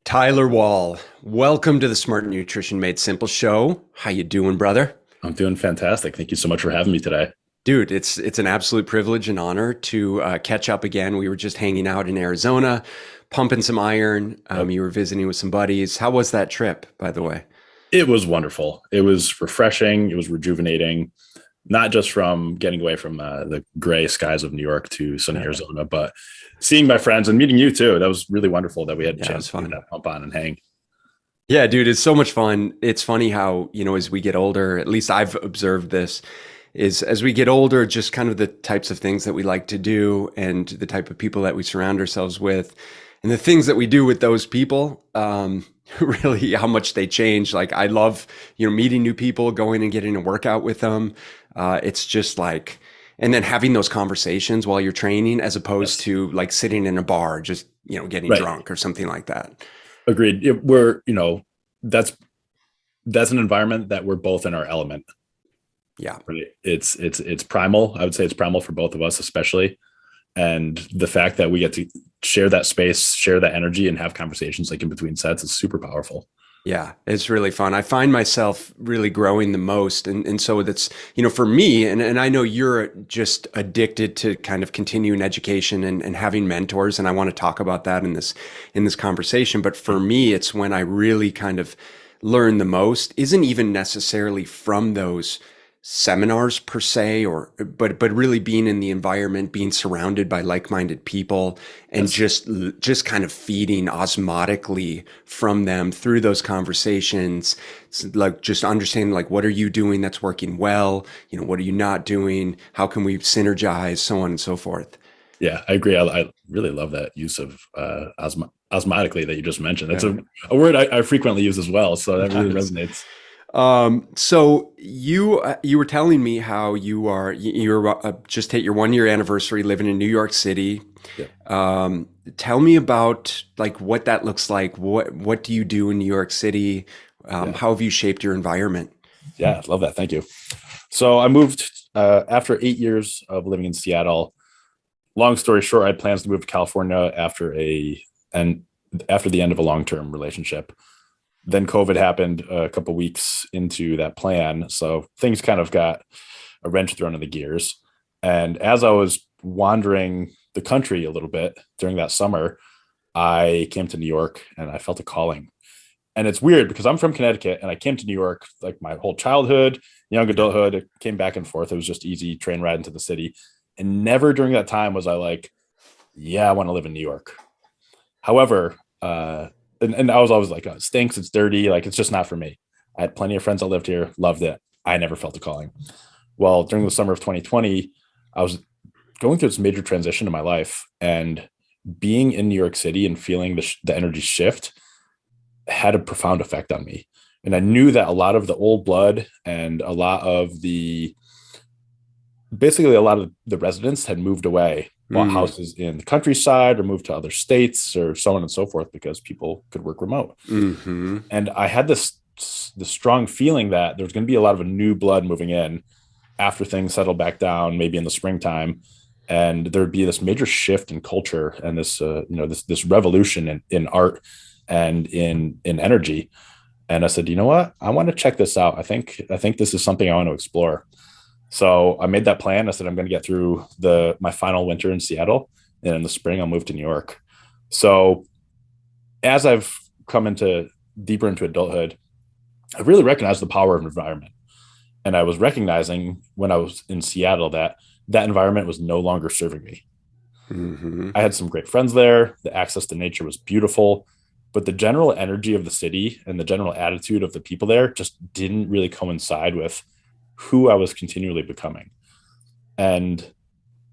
Tyler Wall, welcome to the Smart Nutrition Made Simple show. How you doing, brother? I'm doing fantastic. Thank you so much for having me today. Dude, it's an absolute privilege and honor to catch up again. We were just hanging out in Arizona, pumping some iron. Yep. You were visiting with some buddies. How was that trip, by the way? It was wonderful. It was refreshing. It was rejuvenating, not just from getting away from the gray skies of New York to sunny Arizona, but seeing my friends and meeting you too. That was really wonderful that we had a Yeah, it was chance to do fun. that pump on and hang. Yeah, dude, it's so much fun. It's funny how, as we get older, at least I've observed this, is as we get older, just kind of the types of things that we like to do and the type of people that we surround ourselves with and the things that we do with those people, really how much they change. Like I love, meeting new people, going and getting a workout with them. It's just like, and then having those conversations while you're training as opposed Yes. to like sitting in a bar, just, getting Right. drunk or something like that. Agreed. That's that's an environment that we're both in our element. Yeah. Right. It's primal. I would say it's primal for both of us, especially. And the fact that we get to share that space, share that energy, and have conversations like in between sets is super powerful. Yeah, it's really fun. I find myself really growing the most. And so that's, for me, and I know you're just addicted to kind of continuing education and having mentors. And I want to talk about that in this conversation. But for me, it's when I really kind of learn the most isn't even necessarily from those seminars per se but really being in the environment, being surrounded by like-minded people and Yes. just kind of feeding osmotically from them through those conversations. It's like just understanding like what are you doing that's working well, what are you not doing, how can we synergize, so on and so forth. Yeah, I agree. I really love that use of osmotically that you just mentioned. That's Yeah. a word I frequently use as well. So that really Nice. resonates. So you were telling me how you're just hit your 1 year anniversary living in New York City. Yeah. Tell me about like what that looks like. What do you do in New York City? Yeah. How have you shaped your environment? Yeah. Love that. Thank you. So I moved after 8 years of living in Seattle. Long story short, I had plans to move to California and after the end of a long-term relationship. Then COVID happened a couple weeks into that plan. So things kind of got a wrench thrown in the gears. And as I was wandering the country a little bit during that summer, I came to New York and I felt a calling. And it's weird because I'm from Connecticut and I came to New York like my whole childhood, young Yeah. adulthood. It came back and forth. It was just easy train ride into the city. And never during that time was I like, yeah, I want to live in New York. However, and I was always like, oh, it stinks, it's dirty, like it's just not for me. I had plenty of friends that lived here, loved it. I never felt a calling. Well, during the summer of 2020, I was going through this major transition in my life, and being in New York City and feeling the energy shift had a profound effect on me. And I knew that a lot of the old blood and a lot of the residents had moved away, bought Mm, houses in the countryside or moved to other states or so on and so forth because people could work remote. hmm. And I had this strong feeling that there's going to be a lot of new blood moving in after things settle back down, maybe in the springtime, and there'd be this major shift in culture and this revolution in art and in energy. And I said, you know what? I want to check this out. I think this is something I want to explore. So I made that plan. I said I'm going to get through my final winter in Seattle, and in the spring I'll move to New York. So as I've come into deeper into adulthood, I really recognized the power of environment. And I was recognizing when I was in Seattle that that environment was no longer serving me. Hmm. I had some great friends there. The access to nature was beautiful, but the general energy of the city and the general attitude of the people there just didn't really coincide with who I was continually becoming. And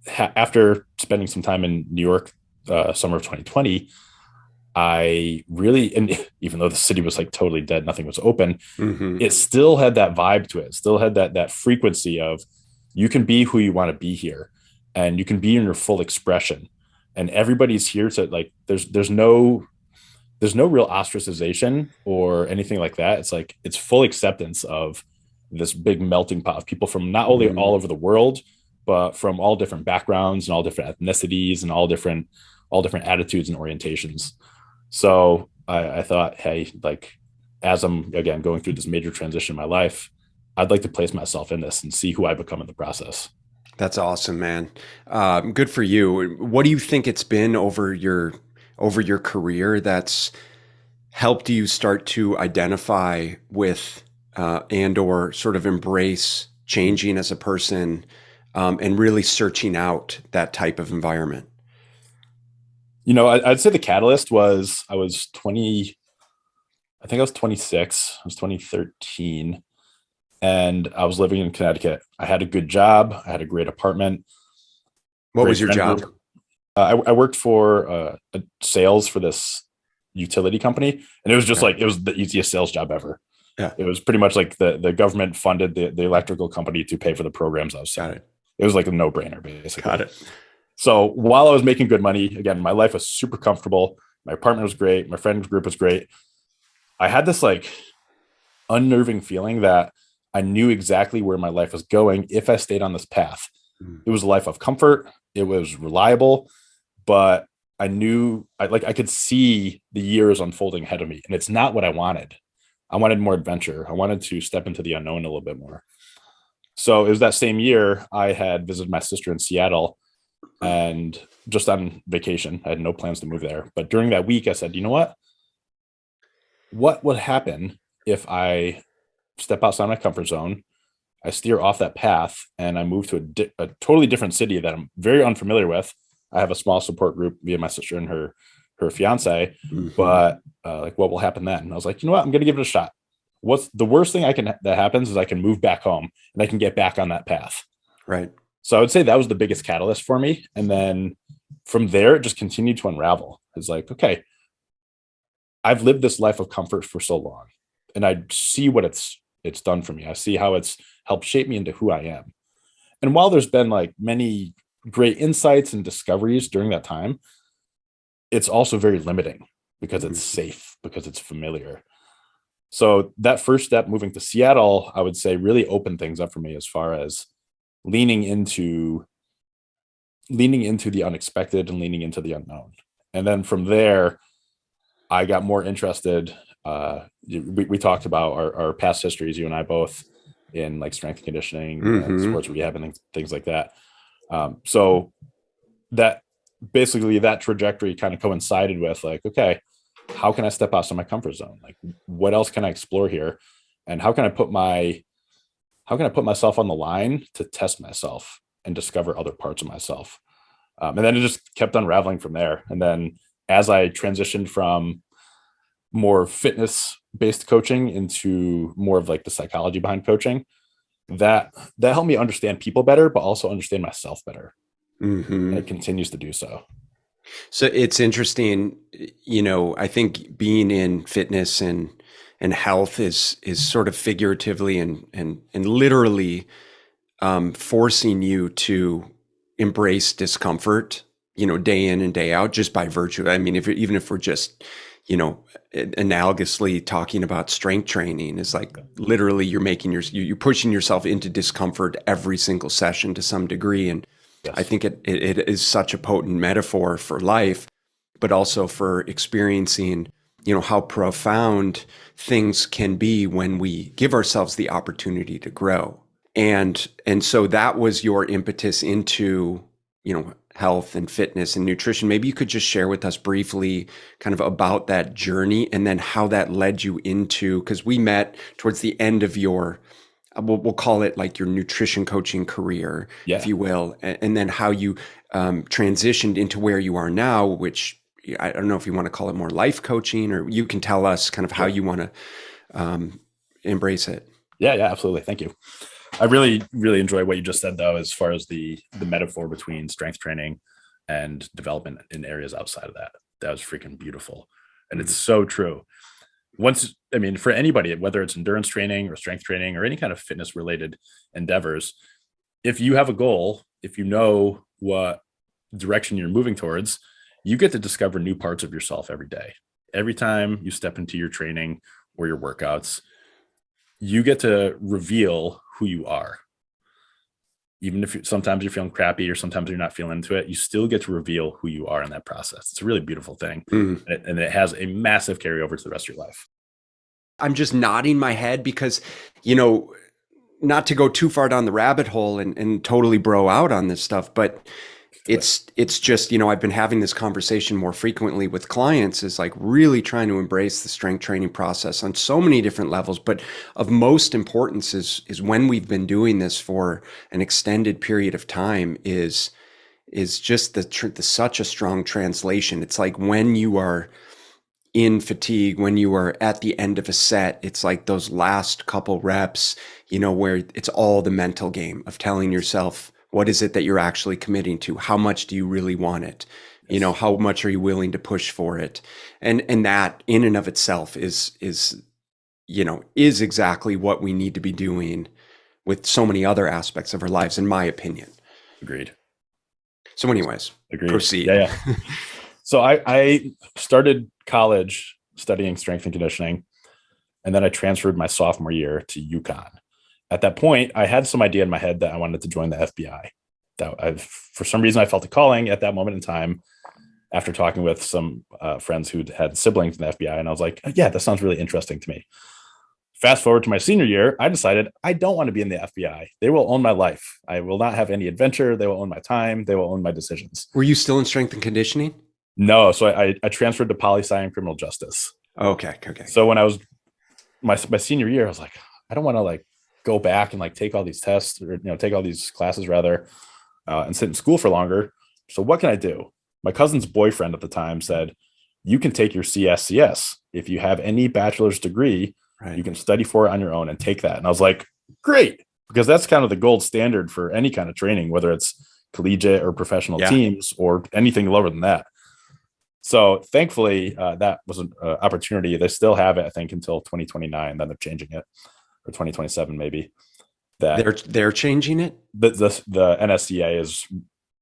after spending some time in New York, summer of 2020, I really, and even though the city was like totally dead, nothing was open, Hmm. it still had that vibe to it. It still had that frequency of you can be who you want to be here, and you can be in your full expression. And everybody's here to like. There's no real ostracization or anything like that. It's like it's full acceptance of this big melting pot of people from not only Hmm. all over the world, but from all different backgrounds and all different ethnicities and all different attitudes and orientations. So I thought, hey, like as I'm again going through this major transition in my life, I'd like to place myself in this and see who I become in the process. That's awesome, man. Good for you. What do you think it's been over your career that's helped you start to identify with and or sort of embrace changing as a person and really searching out that type of environment? I'd say the catalyst was I was 20, I think I was 26, it was 2013, and I was living in Connecticut. I had a good job, I had a great apartment, What great was your friend job? group. I worked for sales for this utility company, and it was just Okay. like it was the easiest sales job ever. Yeah, It was pretty much like the government funded the electrical company to pay for the programs I was got selling. it. It was like a no brainer, Got basically. it. So while I was making good money, again, my life was super comfortable. My apartment was great. My friend group was great. I had this like unnerving feeling that I knew exactly where my life was going if I stayed on this path. Mm. It was a life of comfort. It was reliable, but I could see the years unfolding ahead of me, and it's not what I wanted. I wanted more adventure. I wanted to step into the unknown a little bit more. So it was that same year I had visited my sister in Seattle and just on vacation. I had no plans to move there. But during that week, I said, you know what? What would happen if I step outside my comfort zone? I steer off that path and I move to a totally different city that I'm very unfamiliar with. I have a small support group via my sister and her fiance, Hmm. but like, what will happen then? And I was like, you know what? I'm going to give it a shot. What's the worst thing that happens is I can move back home and I can get back on that path. Right. So I would say that was the biggest catalyst for me. And then from there, it just continued to unravel. It's like, okay, I've lived this life of comfort for so long, and I see what it's done for me. I see how it's helped shape me into who I am. And while there's been like many great insights and discoveries during that time, it's also very limiting because it's Mhm. safe, because it's familiar. So that first step moving to Seattle, I would say really opened things up for me as far as leaning into leaning into the unexpected and leaning into the unknown. And then from there, I got more interested. We talked about our past histories, you and I both, in like strength and conditioning and Hmm. sports rehab and things like that. So that basically that trajectory kind of coincided with like, okay, how can I step outside my comfort zone? Like, what else can I explore here? And how can I put myself on the line to test myself and discover other parts of myself? And then it just kept unraveling from there. And then as I transitioned from more fitness based coaching into more of like the psychology behind coaching, that helped me understand people better, but also understand myself better. And Hmm. it continues to do so. So it's interesting, I think being in fitness and health is sort of figuratively and literally forcing you to embrace discomfort, day in and day out, just by virtue. I mean, even if we're just, analogously talking about strength training, is like literally you're pushing yourself into discomfort every single session to some degree. And I Yes. think it is such a potent metaphor for life, but also for experiencing, how profound things can be when we give ourselves the opportunity to grow. And so that was your impetus into, health and fitness and nutrition. Maybe you could just share with us briefly kind of about that journey and then how that led you into, because we met towards the end of your we'll call it like your nutrition coaching career, if Yeah. you will, and then how you transitioned into where you are now, which I don't know if you want to call it more life coaching, or you can tell us kind of how Sure. you want to um, embrace it. Yeah. Yeah. Absolutely. Thank you. I really, really enjoy what you just said, though, as far as the metaphor between strength training and development in areas outside of that. That was freaking beautiful, and it's Mhm. so true. Once, I mean, for anybody, whether it's endurance training or strength training or any kind of fitness related endeavors, if you have a goal, if you know what direction you're moving towards, you get to discover new parts of yourself every day. Every time you step into your training or your workouts, you get to reveal who you are. even if sometimes you're feeling crappy or sometimes you're not feeling into it, you still get to reveal who you are in that process. It's a really beautiful thing. Mm. And it has a massive carryover to the rest of your life. I'm just nodding my head because, you know, not to go too far down the rabbit hole and totally bro out on this stuff, but it's just, you know, I've been having this conversation more frequently with clients, is like really trying to embrace the strength training process on so many different levels. But of most importance is when we've been doing this for an extended period of time is just the such a strong translation. It's like when you are in fatigue, when you are at the end of a set, it's like those last couple reps, you know, where it's all the mental game of telling yourself, what is it that you're actually committing to? How much do you really want it? You know, how much are you willing to push for it? And that in and of itself is, you know, is exactly what we need to be doing with so many other aspects of our lives, in my opinion. Agreed. So anyways, Agreed. proceed. Yeah. So I started college studying strength and conditioning, and then I transferred my sophomore year to UConn. At that point, I had some idea in my head that I wanted to join the FBI. For some reason, I felt a calling at that moment in time after talking with some friends who had siblings in the FBI. And I was like, yeah, that sounds really interesting to me. Fast forward to my senior year, I decided I don't want to be in the FBI. They will own my life. I will not have any adventure. They will own my time. They will own my decisions. Were you still in strength and conditioning? No. So I transferred to poli-sci and criminal justice. Okay. So when I was my senior year, I was like, I don't want to like go back and like take all these tests or, you know, take all these classes rather, and sit in school for longer. So what can I do? My cousin's boyfriend at the time said, you can take your CSCS. If you have any bachelor's degree, Right. You can study for it on your own and take that. And I was like, great, because that's kind of the gold standard for any kind of training, whether it's collegiate or professional teams or anything lower than that. So thankfully, that was an opportunity. They still have it, I think, until 2029. Then they're changing it, or 2027 maybe. That they're changing it. The NSCA is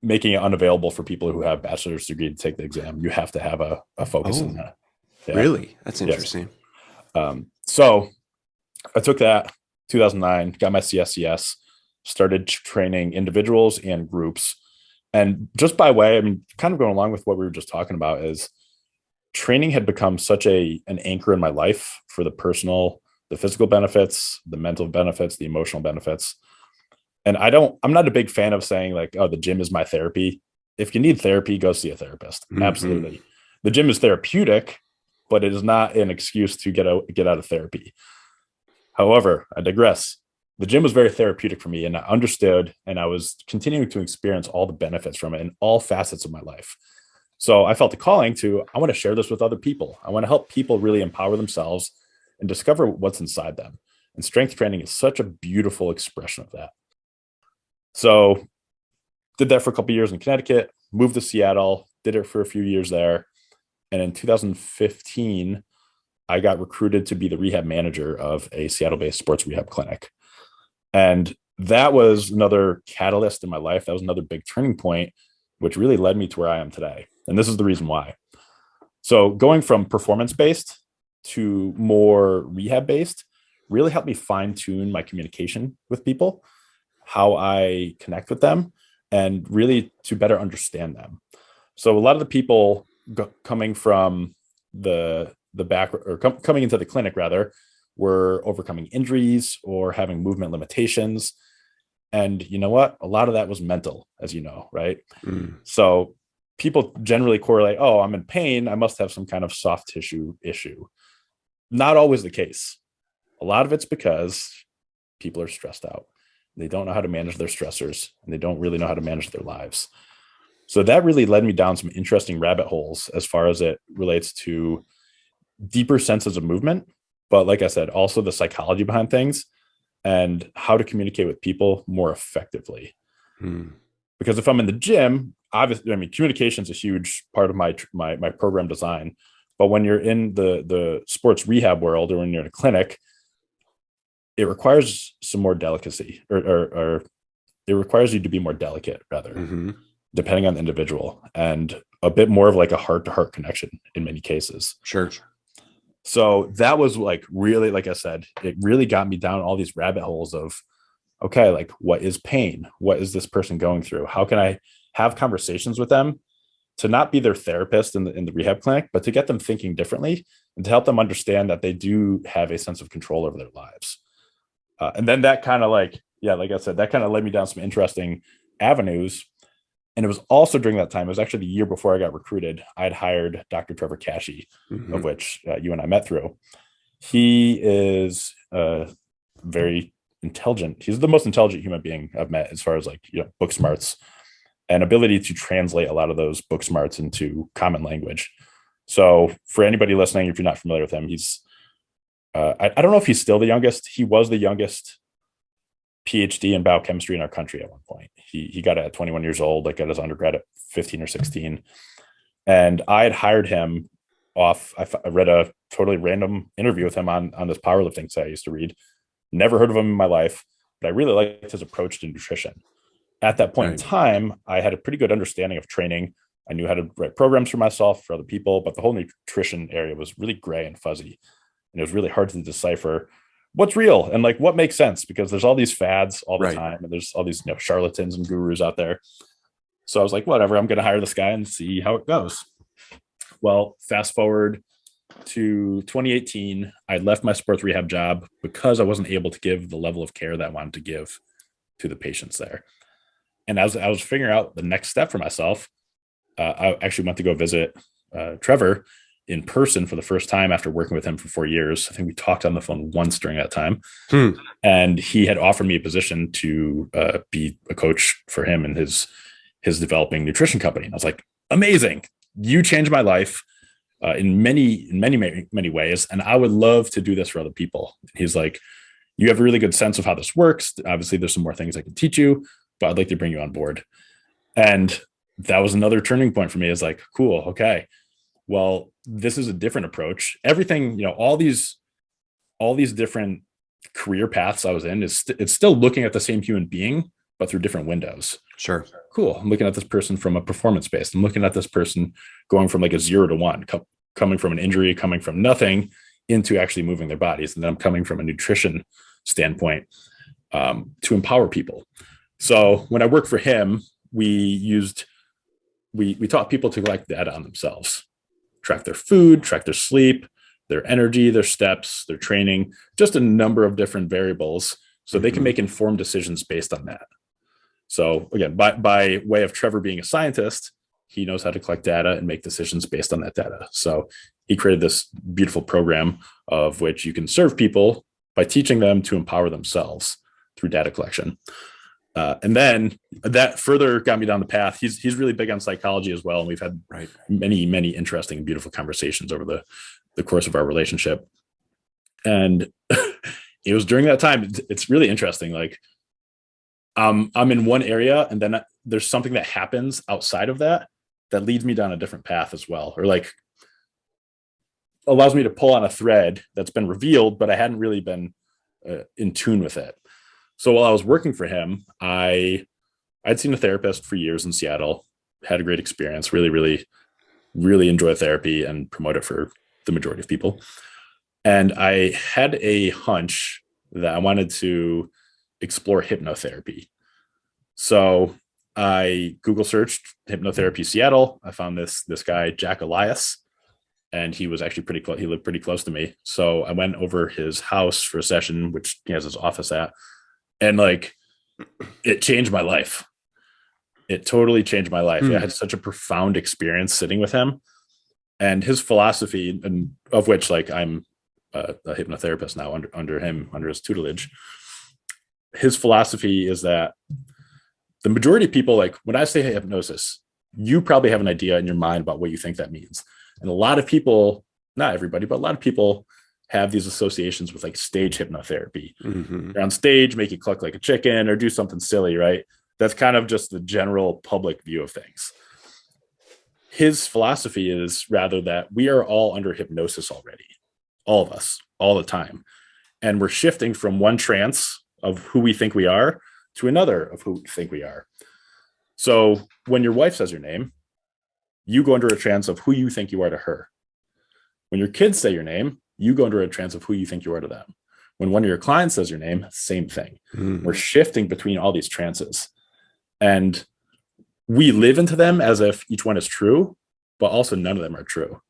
making it unavailable for people who have bachelor's degree to take the exam. You have to have a focus in that. Yeah. Really? That's interesting. Yes. So I took that 2009, got my CSCS, started training individuals and groups. And just by way, I mean, kind of going along with what we were just talking about, is training had become such an anchor in my life for the physical benefits, the mental benefits, the emotional benefits. And I'm not a big fan of saying like, oh, the gym is my therapy. If you need therapy, go see a therapist. Mm-hmm. Absolutely. The gym is therapeutic, but it is not an excuse to get out of therapy. However, I digress. The gym was very therapeutic for me, and I understood, and I was continuing to experience all the benefits from it in all facets of my life. So I felt a calling I want to share this with other people. I want to help people really empower themselves and discover what's inside them. And strength training is such a beautiful expression of that. So did that for a couple of years in Connecticut, moved to Seattle, did it for a few years there. And in 2015, I got recruited to be the rehab manager of a Seattle-based sports rehab clinic. And that was another catalyst in my life. That was another big turning point, which really led me to where I am today. And this is the reason why. So going from performance-based to more rehab-based really helped me fine-tune my communication with people, how I connect with them, and really to better understand them. So a lot of the people coming from the back, or coming into the clinic rather, were overcoming injuries or having movement limitations. And you know what? A lot of that was mental, as you know, right? So people generally correlate, oh, I'm in pain, I must have some kind of soft tissue issue. Not always the case. A lot of it's because people are stressed out. They don't know how to manage their stressors, and they don't really know how to manage their lives. So that really led me down some interesting rabbit holes as far as it relates to deeper senses of movement. But like I said, also the psychology behind things and how to communicate with people more effectively. Because if I'm in the gym, obviously, I mean, communication is a huge part of my program design. But when you're in the sports rehab world, or when you're in a clinic, it requires some more delicacy, or it requires you to be more delicate, rather, depending on the individual, and a bit more of like a heart-to-heart connection in many cases. Sure. So that was like really, like I said, it really got me down all these rabbit holes of okay, like what is pain? What is this person going through? How can I have conversations with them to not be their therapist in the rehab clinic, but to get them thinking differently and to help them understand that they do have a sense of control over their lives. And then that kind of like, yeah, like I said, that kind of led me down some interesting avenues. And it was also during that time, it was actually the year before I got recruited, I'd hired Dr. Trevor Kashey, of which you and I met through. He is very intelligent. He's the most intelligent human being I've met as far as like, book smarts and ability to translate a lot of those book smarts into common language. So for anybody listening, if you're not familiar with him, he's, I don't know if he's still the youngest. He was the youngest PhD in biochemistry in our country at one point. He got it at 21 years old, like at his undergrad at 15 or 16. And I had hired him off. I read a totally random interview with him on this powerlifting site I used to read. Never heard of him in my life, but I really liked his approach to nutrition. At that point in time, I had a pretty good understanding of training. I knew how to write programs for myself, for other people, but the whole nutrition area was really gray and fuzzy. And it was really hard to decipher what's real and like what makes sense, because there's all these fads all the time. And there's all these charlatans and gurus out there. So I was like, whatever, I'm going to hire this guy and see how it goes. Well, fast forward to 2018, I left my sports rehab job because I wasn't able to give the level of care that I wanted to give to the patients there. And as I was figuring out the next step for myself, I actually went to go visit Trevor in person for the first time after working with him for 4 years. I think we talked on the phone once during that time. And he had offered me a position to be a coach for him and his developing nutrition company. And I was like, amazing. You changed my life in many ways. And I would love to do this for other people. He's like, you have a really good sense of how this works. Obviously, there's some more things I can teach you, but I'd like to bring you on board. And that was another turning point for me. Is like, cool. Okay. Well, this is a different approach. Everything, all these different career paths I was in it's still looking at the same human being, but through different windows. Sure. Cool. I'm looking at this person from a performance based. I'm looking at this person going from like a 0 to 1, coming from an injury, coming from nothing into actually moving their bodies. And then I'm coming from a nutrition standpoint to empower people. So when I worked for him, we taught people to collect data on themselves, track their food, track their sleep, their energy, their steps, their training, just a number of different variables so they can make informed decisions based on that. So again, by way of Trevor being a scientist, he knows how to collect data and make decisions based on that data. So he created this beautiful program of which you can serve people by teaching them to empower themselves through data collection. And then that further got me down the path. He's really big on psychology as well. And we've had many interesting and beautiful conversations over the course of our relationship. And it was during that time, it's really interesting. Like I'm in one area and then there's something that happens outside of that leads me down a different path as well, or like allows me to pull on a thread that's been revealed, but I hadn't really been in tune with it. So while I was working for him, I'd seen a therapist for years in Seattle, had a great experience, really enjoy therapy and promote it for the majority of people. And I had a hunch that I wanted to explore hypnotherapy. So I Google searched hypnotherapy Seattle. I found this guy, Jack Elias, and he was actually pretty close. He lived pretty close to me. So I went over his house for a session, which he has his office at. And like, it changed my life. It totally changed my life. I had such a profound experience sitting with him, and his philosophy, and of which like I'm a hypnotherapist now under his tutelage. His philosophy is that the majority of people, like when I say hypnosis, you probably have an idea in your mind about what you think that means. And a lot of people, not everybody, but a lot of people have these associations with like stage hypnotherapy. They're on stage, make you cluck like a chicken or do something silly, right? That's kind of just the general public view of things. His philosophy is rather that we are all under hypnosis already, all of us, all the time. And we're shifting from one trance of who we think we are to another of who we think we are. So when your wife says your name, you go under a trance of who you think you are to her. When your kids say your name, you go into a trance of who you think you are to them. When one of your clients says your name, same thing. Mm-hmm. We're shifting between all these trances, and we live into them as if each one is true, but also none of them are true.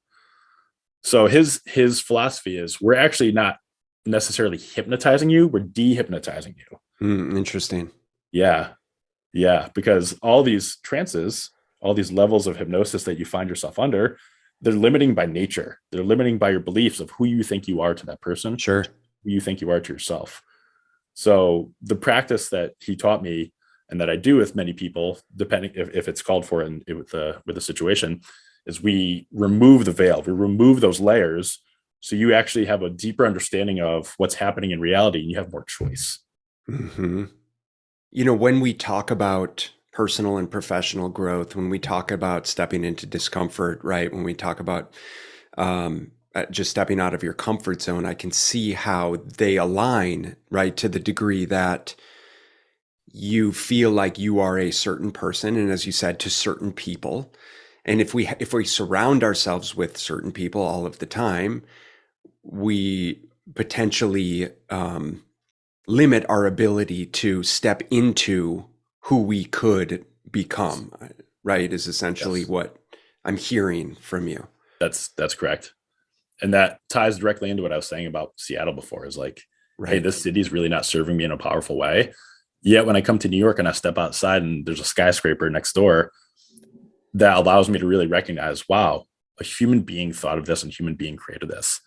So his philosophy is we're actually not necessarily hypnotizing you, we're dehypnotizing you. Interesting. Yeah. Yeah. Because all these trances, all these levels of hypnosis that you find yourself under, they're limiting by nature. They're limiting by your beliefs of who you think you are to that person, Sure. who you think you are to yourself. So the practice that he taught me and that I do with many people, depending if it's called for and with the situation, is we remove the veil, we remove those layers, so you actually have a deeper understanding of what's happening in reality, and you have more choice. Mm-hmm. You know, when we talk about personal and professional growth, when we talk about stepping into discomfort, right? When we talk about just stepping out of your comfort zone, I can see how they align, right? To the degree that you feel like you are a certain person, and as you said, to certain people. And if we surround ourselves with certain people all of the time, we potentially limit our ability to step into who we could become, right? Is essentially Yes, what I'm hearing from you. that's correct. And that ties directly into what I was saying about Seattle before, is like, hey, Right. this city is really not serving me in a powerful way. Yet when I come to New York and I step outside and there's a skyscraper next door, that allows me to really recognize, wow, a human being thought of this and human being created this.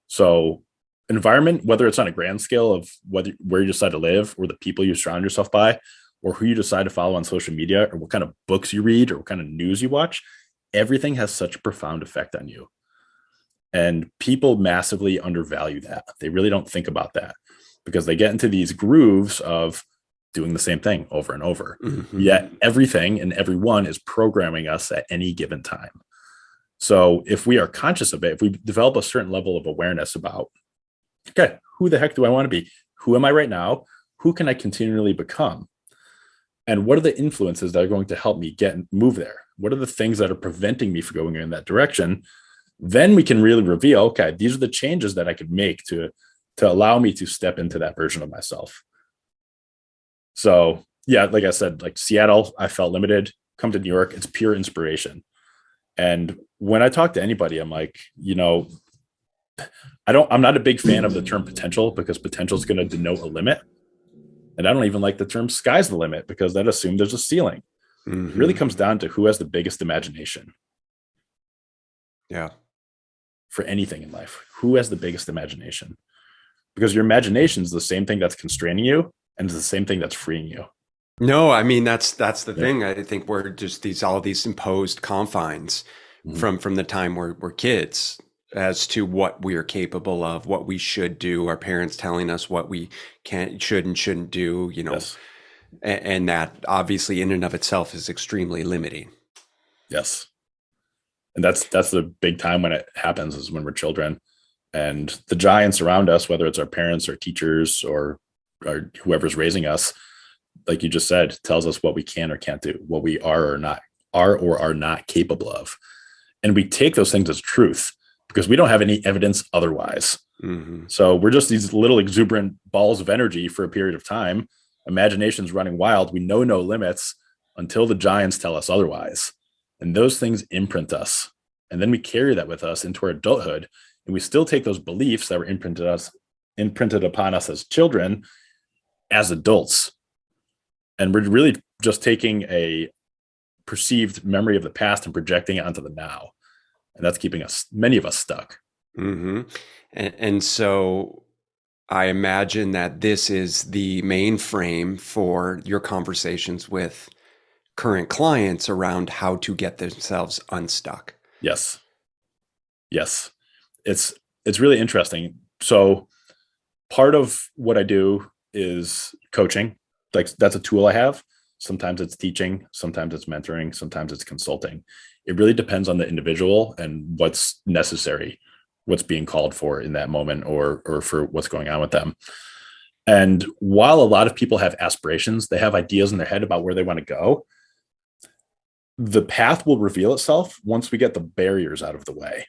So environment, whether it's on a grand scale of where you decide to live or the people you surround yourself by, or who you decide to follow on social media, or what kind of books you read, or what kind of news you watch, everything has such a profound effect on you. And people massively undervalue that. They really don't think about that because they get into these grooves of doing the same thing over and over. Mm-hmm. Yet everything and everyone is programming us at any given time. So if we are conscious of it, if we develop a certain level of awareness about, okay, who the heck do I want to be? Who am I right now? Who can I continually become? And what are the influences that are going to help me get and move there? What are the things that are preventing me from going in that direction? Then we can really reveal, okay, these are the changes that I could make to allow me to step into that version of myself. So yeah, like I said, like Seattle, I felt limited. Come to New York, it's pure inspiration. And when I talk to anybody, I'm like, I'm not a big fan of the term potential, because potential is going to denote a limit. And I don't even like the term sky's the limit, because that assumes there's a ceiling. Mm-hmm. It really comes down to who has the biggest imagination. Yeah. For anything in life, who has the biggest imagination? Because your imagination is the same thing that's constraining you, and it's the same thing that's freeing you. No, I mean that's the thing. I think we're just all these imposed confines from the time we're kids as to what we are capable of, what we should do. Our parents telling us what we should and shouldn't do, Yes. and that obviously in and of itself is extremely limiting. Yes. And that's the big time when it happens, is when we're children, and the giants around us, whether it's our parents or teachers or whoever's raising us, like you just said, tells us what we can or can't do, what we are or are not capable of. And we take those things as truth because we don't have any evidence otherwise. Mm-hmm. So we're just these little exuberant balls of energy for a period of time. Imagination's running wild. We know no limits until the giants tell us otherwise. And those things imprint us. And then we carry that with us into our adulthood. And we still take those beliefs that were imprinted upon us as children as adults. And we're really just taking a perceived memory of the past and projecting it onto the now. And that's keeping many of us stuck. Mm-hmm. And so I imagine that this is the main frame for your conversations with current clients around how to get themselves unstuck. Yes. Yes. It's really interesting. So part of what I do is coaching. Like, that's a tool I have. Sometimes it's teaching, sometimes it's mentoring, sometimes it's consulting. It really depends on the individual and what's necessary, what's being called for in that moment, or for what's going on with them. And while a lot of people have aspirations, they have ideas in their head about where they want to go, the path will reveal itself once we get the barriers out of the way.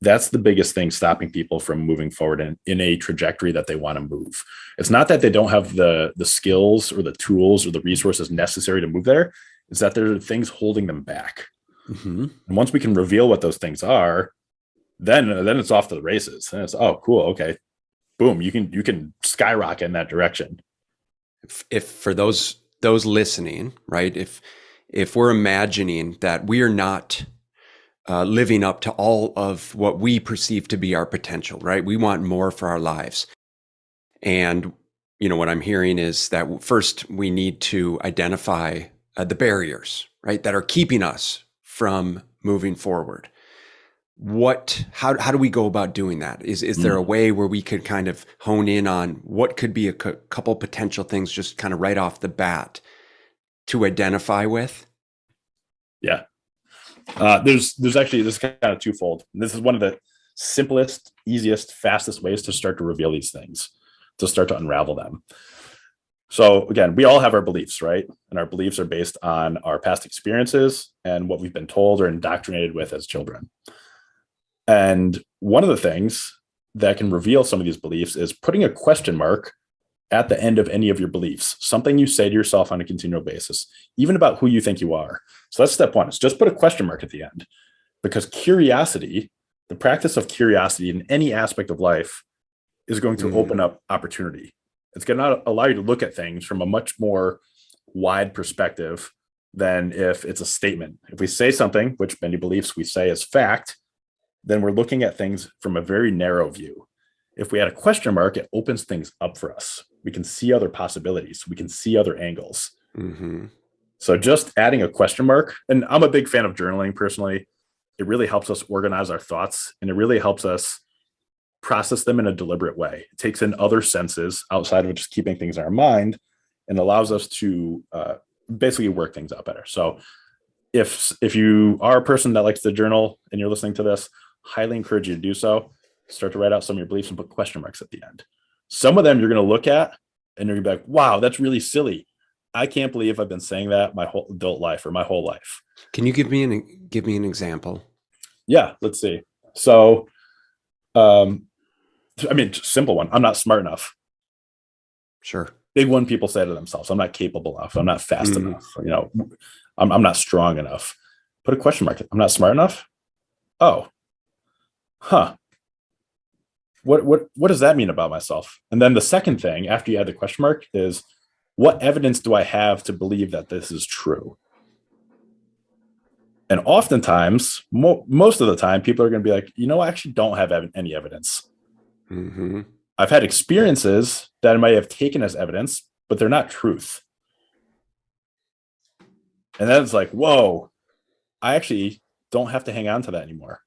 That's the biggest thing stopping people from moving forward in a trajectory that they want to move. It's not that they don't have the skills or the tools or the resources necessary to move there. It's that there are things holding them back. Mm-hmm. And once we can reveal what those things are, then it's off to the races. And it's, oh, cool. Okay. Boom. You can skyrocket in that direction. If for those listening, right? If we're imagining that we are not living up to all of what we perceive to be our potential, right? We want more for our lives. And, what I'm hearing is that first we need to identify the barriers, right? That are keeping us from moving forward. How do we go about doing that? Is there a way where we could kind of hone in on what could be a couple potential things just kind of right off the bat to identify with? Yeah. There's actually, this is kind of twofold. This is one of the simplest, easiest, fastest ways to start to reveal these things, to start to unravel them. So again, we all have our beliefs, right? And our beliefs are based on our past experiences and what we've been told or indoctrinated with as children. And one of the things that can reveal some of these beliefs is putting a question mark at the end of any of your beliefs, something you say to yourself on a continual basis, even about who you think you are. So that's step one, is just put a question mark at the end, because curiosity, the practice of curiosity in any aspect of life, is going to open up opportunity. It's going to allow you to look at things from a much more wide perspective than if it's a statement. If we say something, which many beliefs we say is fact, then we're looking at things from a very narrow view. If we add a question mark, it opens things up for us. We can see other possibilities. We can see other angles. Mm-hmm. So just adding a question mark, and I'm a big fan of journaling personally. It really helps us organize our thoughts, and it really helps us process them in a deliberate way. It takes in other senses outside of just keeping things in our mind and allows us to basically work things out better. So if you are a person that likes to journal and you're listening to this, highly encourage you to do so. Start to write out some of your beliefs and put question marks at the end. Some of them you're going to look at and you're going to be like, wow, that's really silly. I can't believe I've been saying that my whole adult life or my whole life. Can you give me an example? Yeah, let's see. So, simple one. I'm not smart enough. Sure. Big one people say to themselves. I'm not capable enough. I'm not fast enough. I'm not strong enough. Put a question mark. I'm not smart enough. Oh, huh. What does that mean about myself? And then the second thing after you add the question mark is, what evidence do I have to believe that this is true? And oftentimes, most of the time, people are going to be like, I actually don't have any evidence. Mm-hmm. I've had experiences that I might have taken as evidence, but they're not truth. And then it's like, whoa, I actually don't have to hang on to that anymore.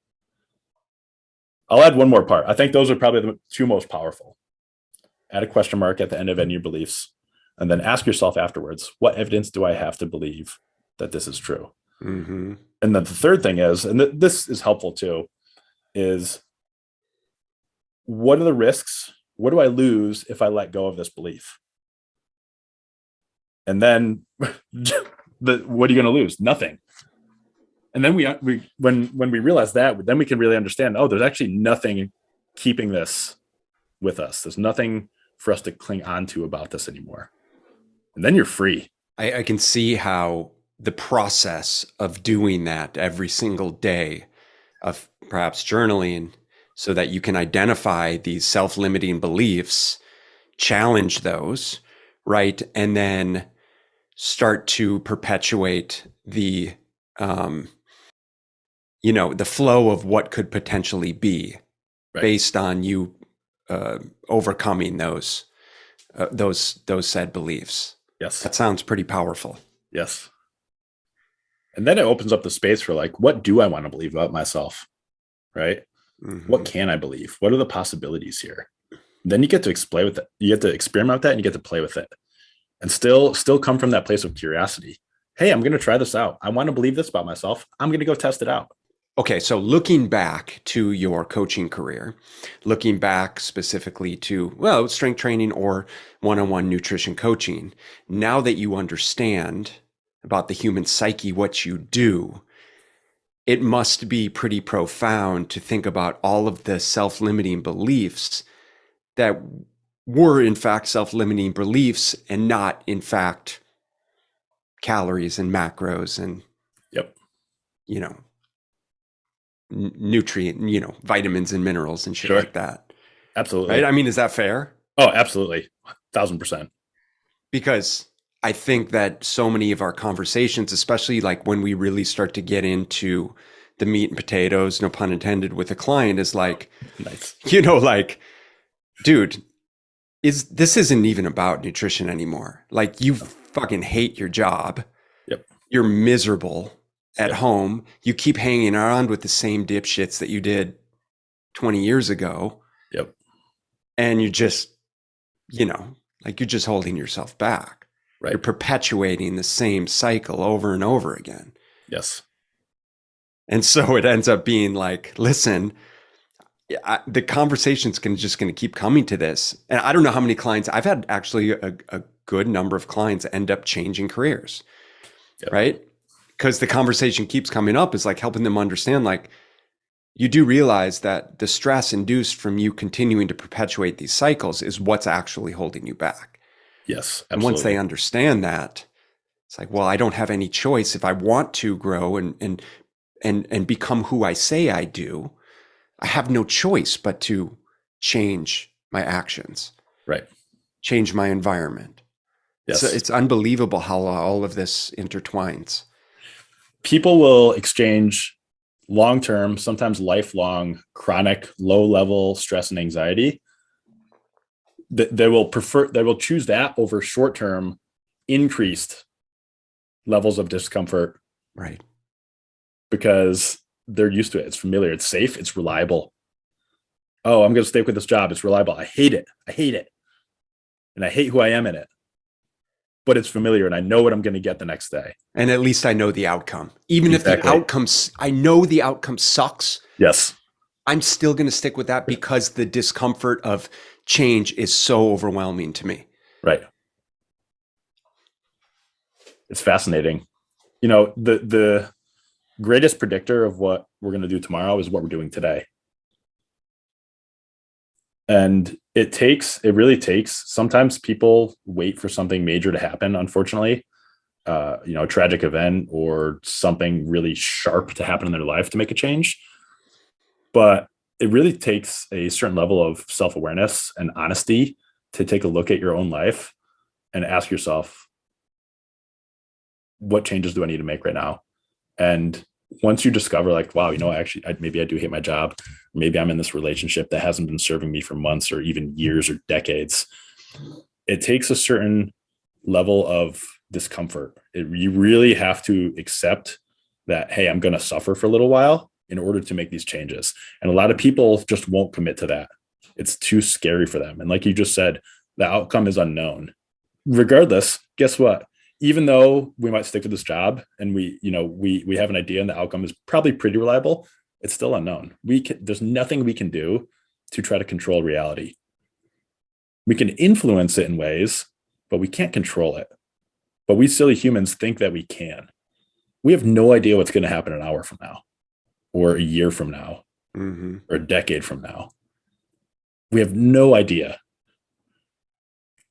I'll add one more part. I think those are probably the two most powerful. Add a question mark at the end of any of your beliefs, and then ask yourself afterwards, what evidence do I have to believe that this is true? Mm-hmm. And then the third thing is, and this is helpful too, is what are the risks? What do I lose if I let go of this belief? And then what are you going to lose? Nothing. And then when we realize that, then we can really understand, there's actually nothing keeping this with us. There's nothing for us to cling on to about this anymore. And then you're free. I can see how the process of doing that every single day, of perhaps journaling, so that you can identify these self-limiting beliefs, challenge those, right? And then start to perpetuate the the flow of what could potentially be, right, based on you overcoming those said beliefs. Yes. That sounds pretty powerful. Yes. And then it opens up the space for like, what do I want to believe about myself? Right? Mm-hmm. What can I believe? What are the possibilities here? Then you get to explain with it. You get to experiment with that, and you get to play with it, and still come from that place of curiosity. Hey, I'm going to try this out. I want to believe this about myself. I'm going to go test it out. Okay, so looking back to your coaching career, looking back specifically to, strength training or one-on-one nutrition coaching, now that you understand about the human psyche, what you do, it must be pretty profound to think about all of the self-limiting beliefs that were in fact self-limiting beliefs and not in fact calories and macros and, Yep. you know, nutrient, vitamins and minerals and shit Sure. like that. Absolutely. Right? I mean, is that fair? Oh, absolutely. 1,000%. Because I think that so many of our conversations, especially like when we really start to get into the meat and potatoes, no pun intended, with a client, is like, Nice. like, dude, this isn't even about nutrition anymore. Like, you fucking hate your job. Yep. You're miserable at Yep. home. You keep hanging around with the same dipshits that you did 20 years ago. Yep. And you just, like, you're just holding yourself back. Right. You're perpetuating the same cycle over and over again. Yes. And so it ends up being like, listen, the conversation's just going to keep coming to this. And I don't know how many clients I've had, actually a good number of clients end up changing careers, Yep. right? Because the conversation keeps coming up, is like helping them understand, like, you do realize that the stress induced from you continuing to perpetuate these cycles is what's actually holding you back. Yes. Absolutely. And once they understand that, it's like, well, I don't have any choice if I want to grow and become who I say I do. I have no choice but to change my actions, Right. change my environment. Yes. So it's unbelievable how all of this intertwines. People will exchange long-term, sometimes lifelong, chronic, low-level stress and anxiety. They will choose that over short-term, increased levels of discomfort. Right. Because they're used to it. It's familiar. It's safe. It's reliable. Oh, I'm going to stick with this job. It's reliable. I hate it. And I hate who I am in it. But it's familiar and I know what I'm going to get the next day. And at least I know the outcome. Even if the outcomes, I know the outcome sucks. Yes. I'm still going to stick with that because the discomfort of change is so overwhelming to me. Right. It's fascinating. The greatest predictor of what we're going to do tomorrow is what we're doing today. And it really takes, sometimes people wait for something major to happen, unfortunately, a tragic event or something really sharp to happen in their life to make a change. But it really takes a certain level of self-awareness and honesty to take a look at your own life and ask yourself, what changes do I need to make right now? And once you discover, like, wow, actually, maybe I do hate my job. Maybe I'm in this relationship that hasn't been serving me for months or even years or decades. It takes a certain level of discomfort. You really have to accept that, hey, I'm going to suffer for a little while in order to make these changes. And a lot of people just won't commit to that. It's too scary for them. And like you just said, the outcome is unknown. Regardless, guess what? Even though we might stick to this job and we have an idea and the outcome is probably pretty reliable, it's still unknown. There's nothing we can do to try to control reality. We can influence it in ways, but we can't control it. But we silly humans think that we can. We have no idea what's going to happen an hour from now or a year from now or a decade from now. We have no idea.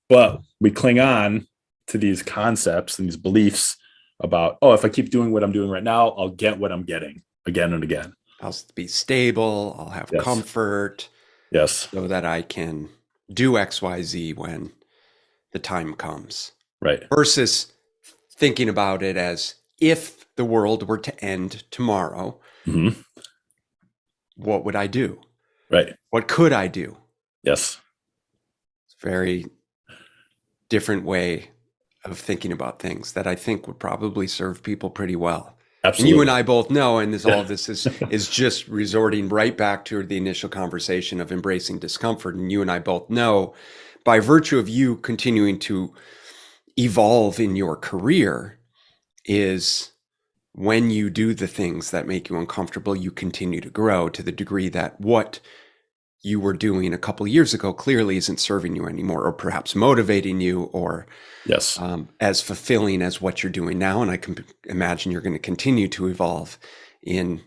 But we cling on to these concepts and these beliefs about, if I keep doing what I'm doing right now, I'll get what I'm getting again and again. I'll be stable. I'll have comfort. Yes. So that I can do X, Y, Z when the time comes. Right. Versus thinking about it as, if the world were to end tomorrow, what would I do? Right. What could I do? Yes. It's a very different way of thinking about things that I think would probably serve people pretty well. Absolutely. And you and I both know, and all of this is just resorting right back to the initial conversation of embracing discomfort. And you and I both know, by virtue of you continuing to evolve in your career, is when you do the things that make you uncomfortable, you continue to grow to the degree that what you were doing a couple of years ago clearly isn't serving you anymore, or perhaps motivating you, or as fulfilling as what you're doing now. And I can imagine you're going to continue to evolve in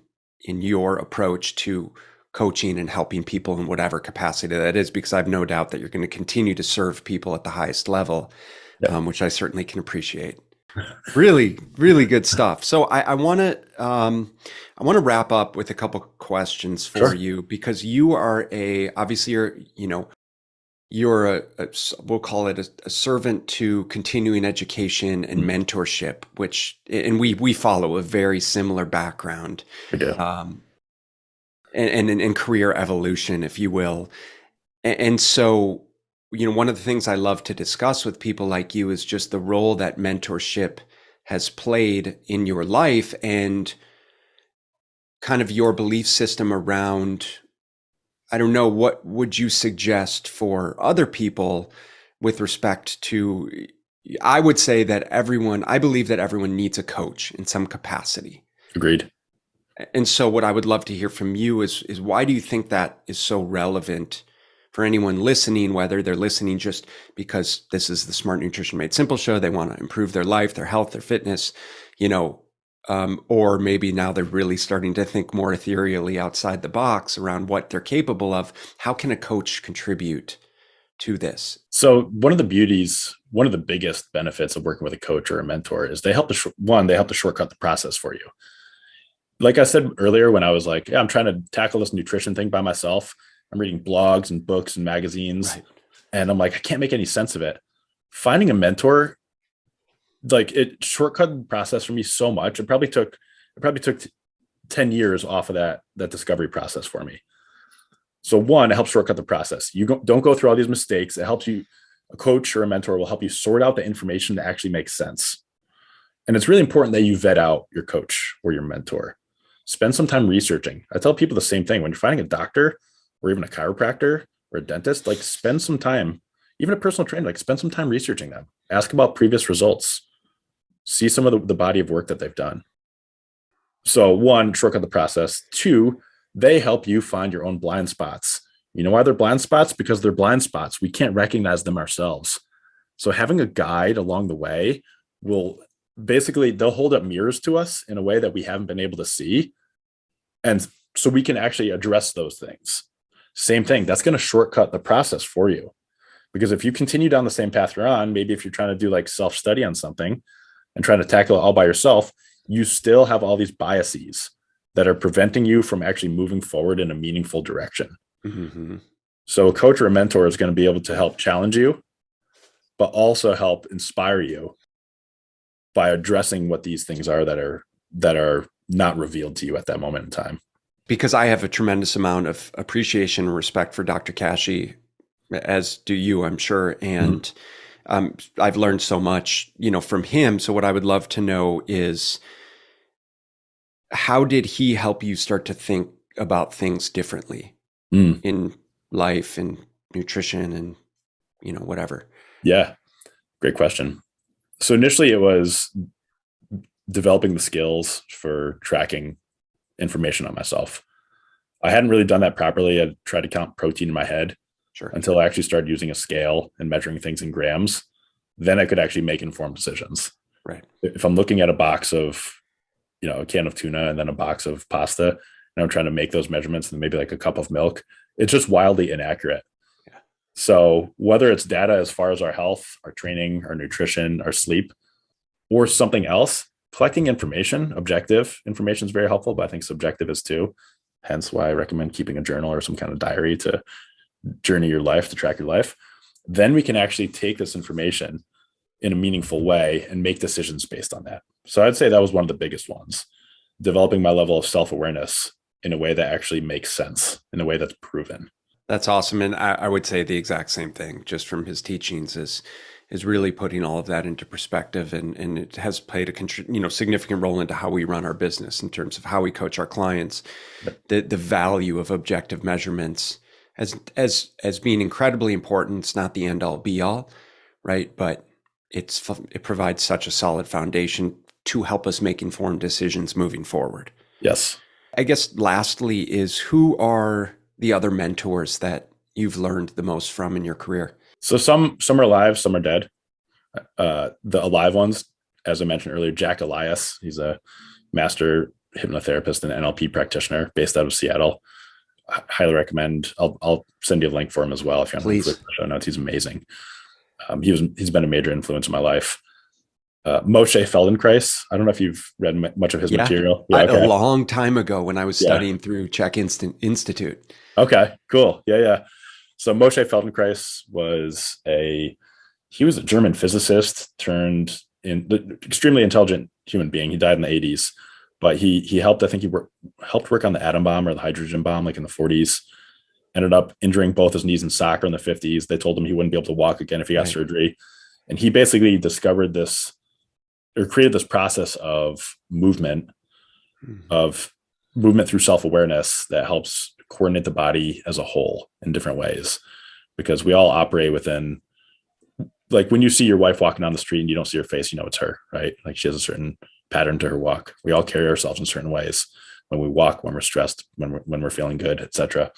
in your approach to coaching and helping people in whatever capacity that is, because I've no doubt that you're going to continue to serve people at the highest level, Yeah. which I certainly can appreciate. Really, really good stuff. So I want to wrap up with a couple questions for Sure. you, because you are obviously you're we'll call it a servant to continuing education and Mm, mentorship, and we follow a very similar background, we do. um, and career evolution, if you will. And so, one of the things I love to discuss with people like you is just the role that mentorship has played in your life, and kind of your belief system around, I don't know, what would you suggest for other people with respect to, I would say that I believe that everyone needs a coach in some capacity. Agreed. And so what I would love to hear from you is why do you think that is so relevant for anyone listening, whether they're listening just because this is the Smart Nutrition Made Simple show, they want to improve their life, their health, their fitness, or maybe now they're really starting to think more ethereally outside the box around what they're capable of. How can a coach contribute to this? So one of the biggest benefits of working with a coach or a mentor is they help to shortcut the process for you. Like I said earlier, when I was like, yeah, I'm trying to tackle this nutrition thing by myself, I'm reading blogs and books and magazines, Right. and I'm like, I can't make any sense of it. Finding a mentor, like, it shortcut the process for me so much. It probably took 10 years off of that discovery process for me. So one, it helps shortcut the process. Don't go through all these mistakes. It helps you. A coach or a mentor will help you sort out the information that actually makes sense. And it's really important that you vet out your coach or your mentor. Spend some time researching. I tell people the same thing. When you're finding a doctor or even a chiropractor or a dentist, like, spend some time, even a personal trainer, like, spend some time researching them. Ask about previous results. See some of the body of work that they've done. So one, shortcut the process. Two, they help you find your own blind spots. You know why they're blind spots? Because they're blind spots. We can't recognize them ourselves. So having a guide along the way will they'll hold up mirrors to us in a way that we haven't been able to see. And so we can actually address those things. Same thing. That's going to shortcut the process for you. Because if you continue down the same path you're on, maybe if you're trying to do like self-study on something and trying to tackle it all by yourself, you still have all these biases that are preventing you from actually moving forward in a meaningful direction. Mm-hmm. So a coach or a mentor is going to be able to help challenge you, but also help inspire you by addressing what these things are that are not revealed to you at that moment in time. Because I have a tremendous amount of appreciation and respect for Dr. Kashey, as do you, I'm sure. And I've learned so much, from him. So what I would love to know is, how did he help you start to think about things differently in life and nutrition and, whatever? Yeah, great question. So initially it was developing the skills for tracking information on myself. I hadn't really done that properly. I tried to count protein in my head until I actually started using a scale and measuring things in grams. Then I could actually make informed decisions. Right. If I'm looking at a box of, a can of tuna and then a box of pasta, and I'm trying to make those measurements and maybe like a cup of milk, it's just wildly inaccurate. Yeah. So whether it's data as far as our health, our training, our nutrition, our sleep, or something else, collecting information, objective information is very helpful, but I think subjective is too. Hence why I recommend keeping a journal or some kind of diary to journey your life, to track your life. Then we can actually take this information in a meaningful way and make decisions based on that. So I'd say that was one of the biggest ones, developing my level of self-awareness in a way that actually makes sense, in a way that's proven. That's awesome. And I would say the exact same thing, just from his teachings, is really putting all of that into perspective. And it has played a significant role into how we run our business in terms of how we coach our clients. The value of objective measurements as being incredibly important. It's not the end all be all, right? But it provides such a solid foundation to help us make informed decisions moving forward. Yes. I guess lastly is, who are the other mentors that you've learned the most from in your career? So some are alive, some are dead. The alive ones, as I mentioned earlier, Jack Elias, he's a master hypnotherapist and NLP practitioner based out of Seattle. I highly recommend. I'll send you a link for him as well if you want to Please. include the show notes. He's amazing. He's been a major influence in my life. Moshe Feldenkrais. I don't know if you've read much of his material. Yeah, okay. A long time ago when I was studying through Czech Institute. Okay, cool. Yeah. So Moshe Feldenkrais was a German physicist turned extremely intelligent human being. He died in the 80s, but he helped. I think he helped work on the atom bomb or the hydrogen bomb, like in the 40s. Ended up injuring both his knees in soccer in the 50s. They told him he wouldn't be able to walk again if he got surgery, and he basically discovered this or created this process of movement through self-awareness that helps coordinate the body as a whole in different ways, because we all operate within, like when you see your wife walking down the street and you don't see her face, you know it's her, right? Like she has a certain pattern to her walk. We all carry ourselves in certain ways when we walk, when we're stressed, when we're feeling good, etc.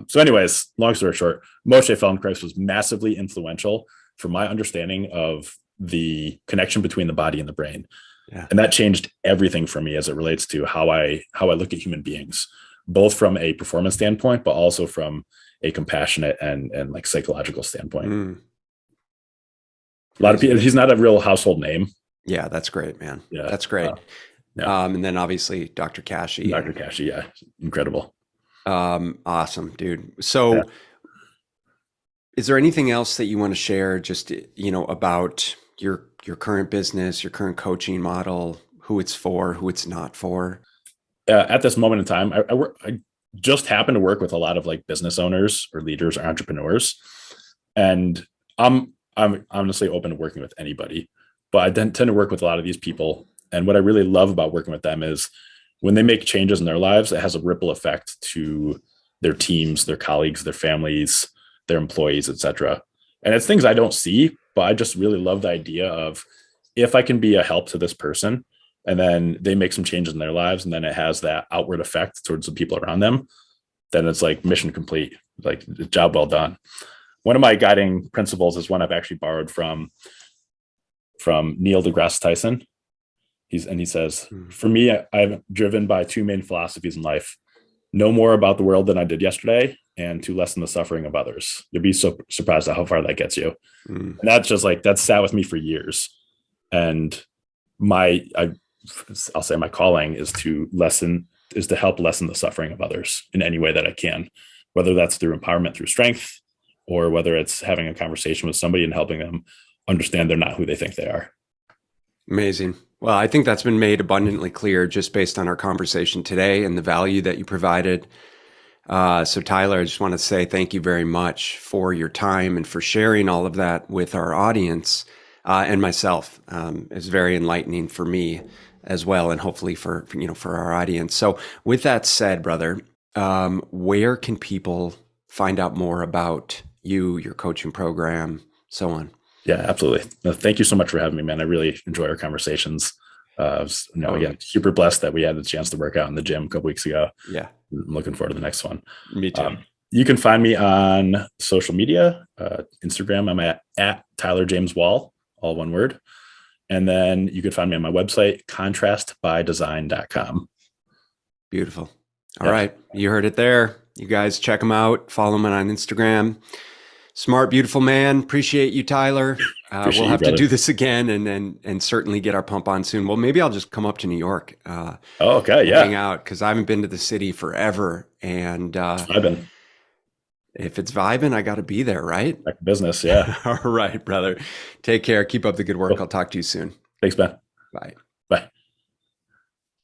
So anyways, long story short, Moshe Feldenkrais was massively influential for my understanding of the connection between the body and the brain. Yeah. And that changed everything for me as it relates to how I look at human beings, both from a performance standpoint, but also from a compassionate and like psychological standpoint. A lot of people, he's not a real household name. Yeah, that's great, man. Yeah, that's great. And then obviously Dr. Kashey. Dr. Kashey, yeah, incredible. Awesome, dude. So is there anything else that you want to share just, about your current business, your current coaching model, who it's for, who it's not for? At this moment in time, I just happen to work with a lot of like business owners or leaders or entrepreneurs. And I'm honestly open to working with anybody, but I tend to work with a lot of these people. And what I really love about working with them is when they make changes in their lives, it has a ripple effect to their teams, their colleagues, their families, their employees, etc. And it's things I don't see, but I just really love the idea of if I can be a help to this person and then they make some changes in their lives and then it has that outward effect towards the people around them, then it's like mission complete, like job well done. One of my guiding principles is one I've actually borrowed from Neil deGrasse Tyson. He says, for me, I'm driven by two main philosophies in life: know more about the world than I did yesterday, and to lessen the suffering of others. You'll be so surprised at how far that gets you. And that's just like, that's sat with me for years. And I'll say my calling is to help lessen the suffering of others in any way that I can, whether that's through empowerment, through strength, or whether it's having a conversation with somebody and helping them understand they're not who they think they are. Amazing. Well, I think that's been made abundantly clear just based on our conversation today and the value that you provided. So Tyler, I just want to say thank you very much for your time and for sharing all of that with our audience and myself. It's very enlightening for me as well, and hopefully for our audience. So with that said, brother, where can people find out more about you, your coaching program, so on? Yeah, absolutely. No, thank you so much for having me, man. I really enjoy our conversations. Again, super blessed that we had the chance to work out in the gym a couple weeks ago. Yeah. I'm looking forward to the next one. Me too. You can find me on social media, Instagram. I'm at Tyler James Wall, all one word. And then you can find me on my website, contrastbydesign.com. Beautiful. All right. You heard it there. You guys check him out. Follow him on Instagram. Smart, beautiful man. Appreciate you, Tyler. We'll have to do this again and certainly get our pump on soon. Well, maybe I'll just come up to New York. Okay. Yeah. Hang out, because I haven't been to the city forever. And if it's vibing, I got to be there, right? Back to business. Yeah. All right, brother. Take care. Keep up the good work. Cool. I'll talk to you soon. Thanks, Ben. Bye.